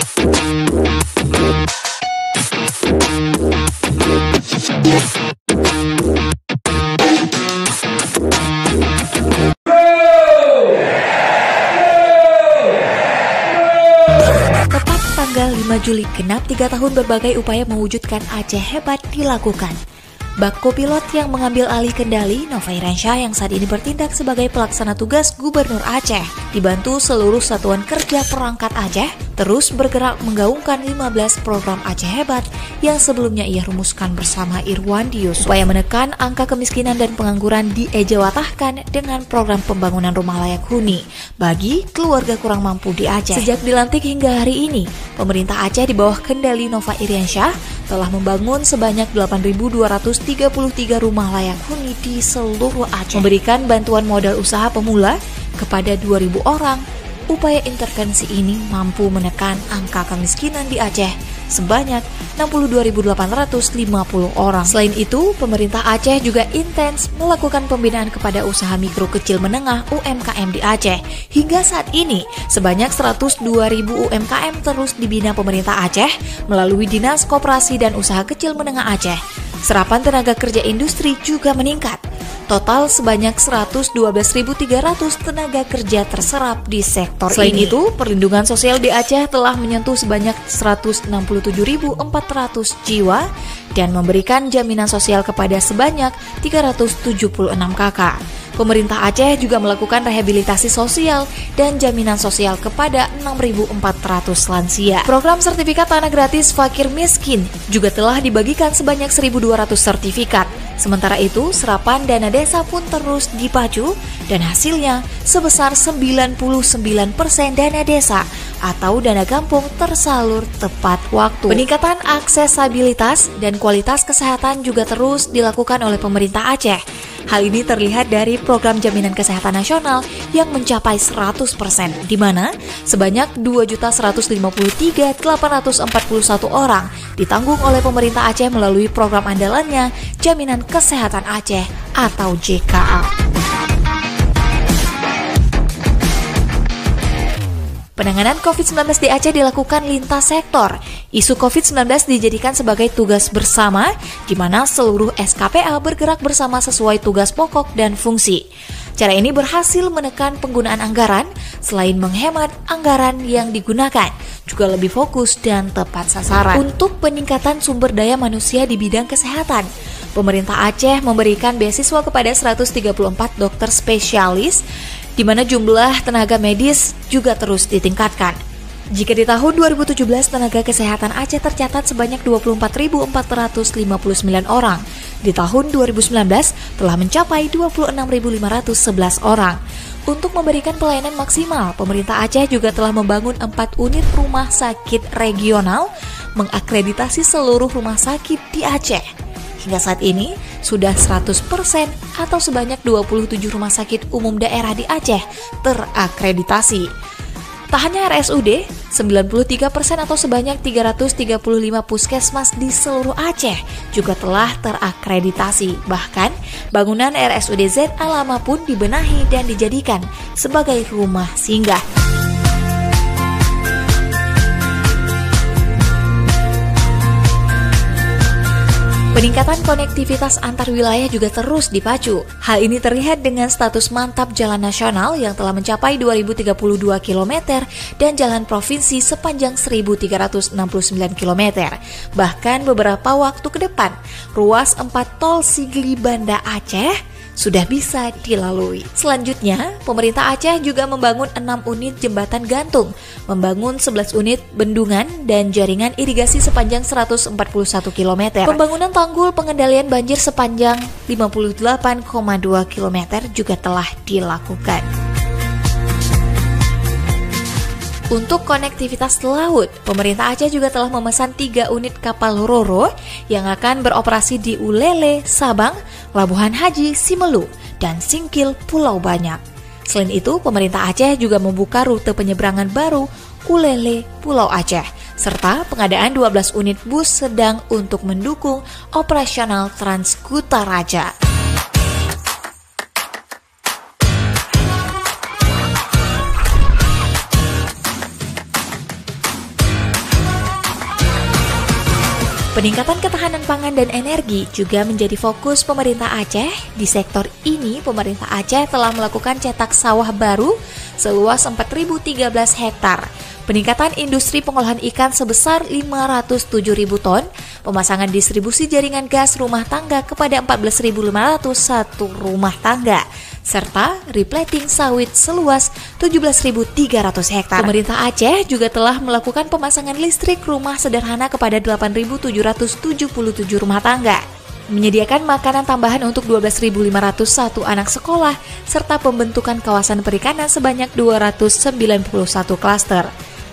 Tanggal 5 Juli genap 3 tahun berbagai upaya mewujudkan Aceh Hebat dilakukan. Bak Kopilot yang mengambil alih kendali, Nova Iriansyah yang saat ini bertindak sebagai pelaksana tugas Gubernur Aceh, dibantu seluruh satuan kerja perangkat Aceh, terus bergerak menggaungkan 15 program Aceh Hebat yang sebelumnya ia rumuskan bersama Irwandi Yusuf. Upaya menekan angka kemiskinan dan pengangguran diejawatahkan dengan program pembangunan rumah layak huni bagi keluarga kurang mampu di Aceh. Sejak dilantik hingga hari ini, pemerintah Aceh di bawah kendali Nova Iriansyah telah membangun sebanyak 8.233 rumah layak huni di seluruh Aceh, memberikan bantuan modal usaha pemula kepada 2.000 orang. Upaya intervensi ini mampu menekan angka kemiskinan di Aceh sebanyak 62.850 orang. Selain itu, pemerintah Aceh juga intens melakukan pembinaan kepada usaha mikro kecil menengah UMKM di Aceh. Hingga saat ini, sebanyak 102.000 UMKM terus dibina pemerintah Aceh melalui Dinas Koperasi dan Usaha Kecil Menengah Aceh. Serapan tenaga kerja industri juga meningkat. Total sebanyak 112.300 tenaga kerja terserap di sektor Selain ini. Itu, perlindungan sosial di Aceh telah menyentuh sebanyak 167.400 jiwa dan memberikan jaminan sosial kepada sebanyak 376 kakak. Pemerintah Aceh juga melakukan rehabilitasi sosial dan jaminan sosial kepada 6.400 lansia. Program sertifikat tanah gratis fakir miskin juga telah dibagikan sebanyak 1.200 sertifikat. Sementara itu, serapan dana desa pun terus dipacu dan hasilnya sebesar 99% dana desa atau dana kampung tersalur tepat waktu. Peningkatan aksesabilitas dan kualitas kesehatan juga terus dilakukan oleh pemerintah Aceh. Hal ini terlihat dari program jaminan kesehatan nasional yang mencapai 100%, di mana sebanyak 2.153.841 orang ditanggung oleh pemerintah Aceh melalui program andalannya Jaminan Kesehatan Aceh atau JKA. Penanganan COVID-19 di Aceh dilakukan lintas sektor. Isu COVID-19 dijadikan sebagai tugas bersama, di mana seluruh SKPA bergerak bersama sesuai tugas pokok dan fungsi. Cara ini berhasil menekan penggunaan anggaran, selain menghemat anggaran yang digunakan, juga lebih fokus dan tepat sasaran. Untuk peningkatan sumber daya manusia di bidang kesehatan, pemerintah Aceh memberikan beasiswa kepada 134 dokter spesialis, di mana jumlah tenaga medis juga terus ditingkatkan. Jika di tahun 2017 tenaga kesehatan Aceh tercatat sebanyak 24.459 orang, di tahun 2019 telah mencapai 26.511 orang. Untuk memberikan pelayanan maksimal, pemerintah Aceh juga telah membangun 4 unit rumah sakit regional, mengakreditasi seluruh rumah sakit di Aceh. Hingga saat ini, sudah 100% atau sebanyak 27 rumah sakit umum daerah di Aceh terakreditasi. Tak hanya RSUD, 93% atau sebanyak 335 puskesmas di seluruh Aceh juga telah terakreditasi. Bahkan, bangunan RSUD Z Alama pun dibenahi dan dijadikan sebagai rumah singgah. Peningkatan konektivitas antar wilayah juga terus dipacu. Hal ini terlihat dengan status mantap jalan nasional yang telah mencapai 2.032 km dan jalan provinsi sepanjang 1.369 km. Bahkan beberapa waktu ke depan, ruas 4 tol Sigli Banda Aceh sudah bisa dilalui. Selanjutnya, pemerintah Aceh juga membangun 6 unit jembatan gantung, membangun 11 unit bendungan dan jaringan irigasi sepanjang 141 km. Pembangunan tanggul pengendalian banjir sepanjang 58,2 km juga telah dilakukan. Untuk konektivitas laut, pemerintah Aceh juga telah memesan 3 unit kapal Roro yang akan beroperasi di Ulele, Sabang, Labuhan Haji, Simelu, dan Singkil, Pulau Banyak. Selain itu, pemerintah Aceh juga membuka rute penyeberangan baru Ulele, Pulau Aceh, serta pengadaan 12 unit bus sedang untuk mendukung operasional Transkutaraja. Peningkatan ketahanan pangan dan energi juga menjadi fokus pemerintah Aceh. Di sektor ini, pemerintah Aceh telah melakukan cetak sawah baru seluas 4.013 hektar. Peningkatan industri pengolahan ikan sebesar 507.000 ton, pemasangan distribusi jaringan gas rumah tangga kepada 14.501 rumah tangga, serta replating sawit seluas 17.300 hektar. Pemerintah Aceh juga telah melakukan pemasangan listrik rumah sederhana kepada 8.777 rumah tangga, menyediakan makanan tambahan untuk 12.501 anak sekolah, serta pembentukan kawasan perikanan sebanyak 291 klaster.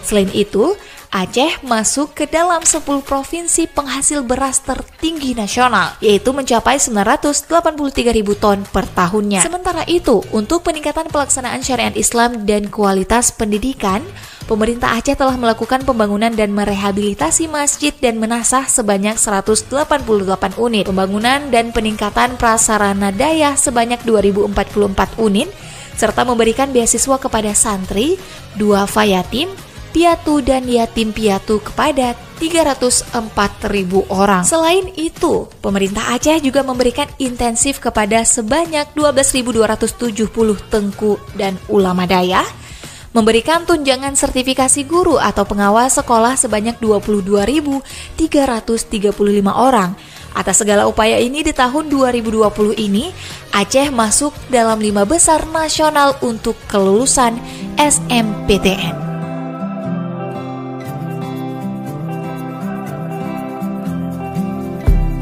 Selain itu, Aceh masuk ke dalam 10 provinsi penghasil beras tertinggi nasional, yaitu mencapai 983.000 ton per tahunnya. Sementara itu, untuk peningkatan pelaksanaan syariat Islam dan kualitas pendidikan, pemerintah Aceh telah melakukan pembangunan dan merehabilitasi masjid dan menasah sebanyak 188 unit, pembangunan dan peningkatan prasarana daya sebanyak 2.044 unit, serta memberikan beasiswa kepada santri, duafa yatim, piatu dan yatim piatu kepada 304.000 orang. Selain itu, pemerintah Aceh juga memberikan intensif kepada sebanyak 12.270 tengku dan ulama daya, memberikan tunjangan sertifikasi guru atau pengawas sekolah sebanyak 22.335 orang. Atas segala upaya ini di tahun 2020 ini, Aceh masuk dalam 5 besar nasional untuk kelulusan SMPTN.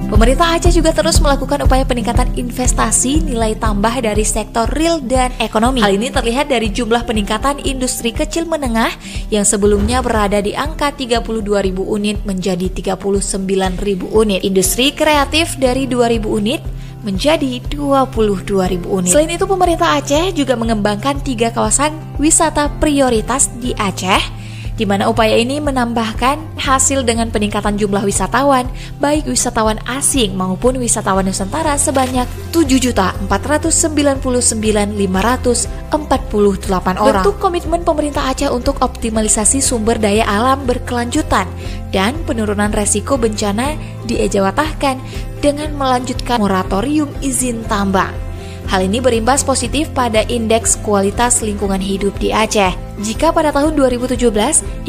Pemerintah Aceh juga terus melakukan upaya peningkatan investasi nilai tambah dari sektor real dan ekonomi. Hal ini terlihat dari jumlah peningkatan industri kecil menengah yang sebelumnya berada di angka 32.000 unit menjadi 39.000 unit. Industri kreatif dari 2.000 unit menjadi 22.000 unit. Selain itu, pemerintah Aceh juga mengembangkan 3 kawasan wisata prioritas di Aceh, di mana upaya ini menambahkan hasil dengan peningkatan jumlah wisatawan, baik wisatawan asing maupun wisatawan Nusantara sebanyak 7.499.548 orang. Bentuk komitmen pemerintah Aceh untuk optimalisasi sumber daya alam berkelanjutan dan penurunan resiko bencana diejawantahkan dengan melanjutkan moratorium izin tambang. Hal ini berimbas positif pada indeks kualitas lingkungan hidup di Aceh. Jika pada tahun 2017,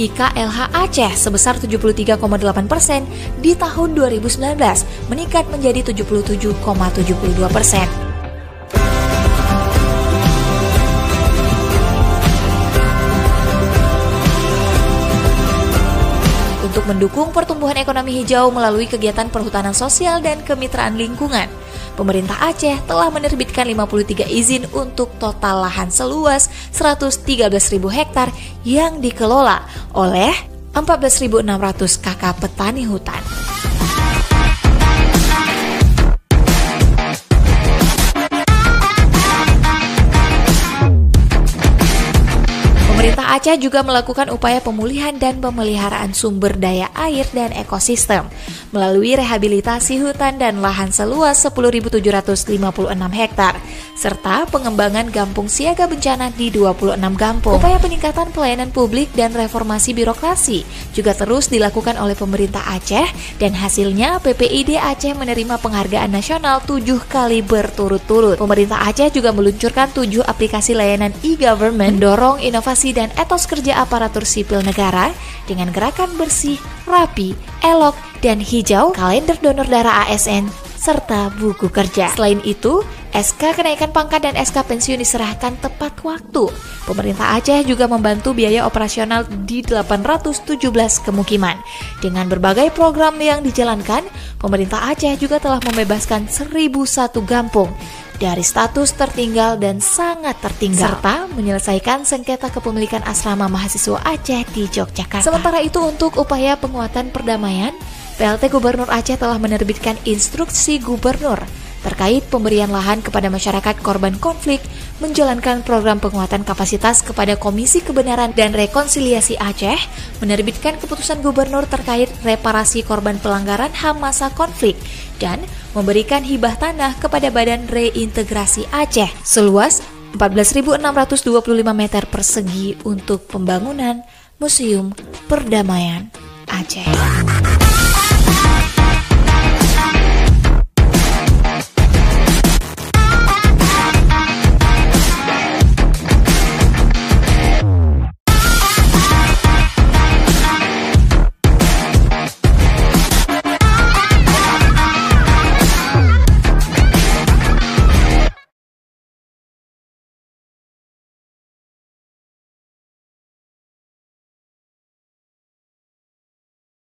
IKLH Aceh sebesar 73,8%, di tahun 2019 meningkat menjadi 77,72%. Untuk mendukung pertumbuhan ekonomi hijau melalui kegiatan perhutanan sosial dan kemitraan lingkungan, pemerintah Aceh telah menerbitkan 53 izin untuk total lahan seluas 113.000 hektar yang dikelola oleh 14.600 kakak petani hutan. Pemerintah Aceh juga melakukan upaya pemulihan dan pemeliharaan sumber daya air dan ekosistem melalui rehabilitasi hutan dan lahan seluas 10.756 hektar, serta pengembangan kampung siaga bencana di 26 kampung. Upaya peningkatan pelayanan publik dan reformasi birokrasi juga terus dilakukan oleh pemerintah Aceh, dan hasilnya PPID Aceh menerima penghargaan nasional 7 kali berturut-turut. Pemerintah Aceh juga meluncurkan 7 aplikasi layanan e-government, mendorong inovasi dan etos kerja aparatur sipil negara dengan gerakan bersih, rapi, elok, dan hijau, kalender donor darah ASN, serta buku kerja. Selain itu, SK kenaikan pangkat dan SK pensiun diserahkan tepat waktu. Pemerintah Aceh juga membantu biaya operasional di 817 kemukiman. Dengan berbagai program yang dijalankan, pemerintah Aceh juga telah membebaskan 1.001 kampung dari status tertinggal dan sangat tertinggal, serta menyelesaikan sengketa kepemilikan asrama mahasiswa Aceh di Yogyakarta. Sementara itu, untuk upaya penguatan perdamaian, PLT Gubernur Aceh telah menerbitkan instruksi gubernur terkait pemberian lahan kepada masyarakat korban konflik, menjalankan program penguatan kapasitas kepada Komisi Kebenaran dan Rekonsiliasi Aceh, menerbitkan keputusan gubernur terkait reparasi korban pelanggaran HAM masa konflik, dan memberikan hibah tanah kepada Badan Reintegrasi Aceh seluas 14.625 meter persegi untuk pembangunan Museum Perdamaian Aceh.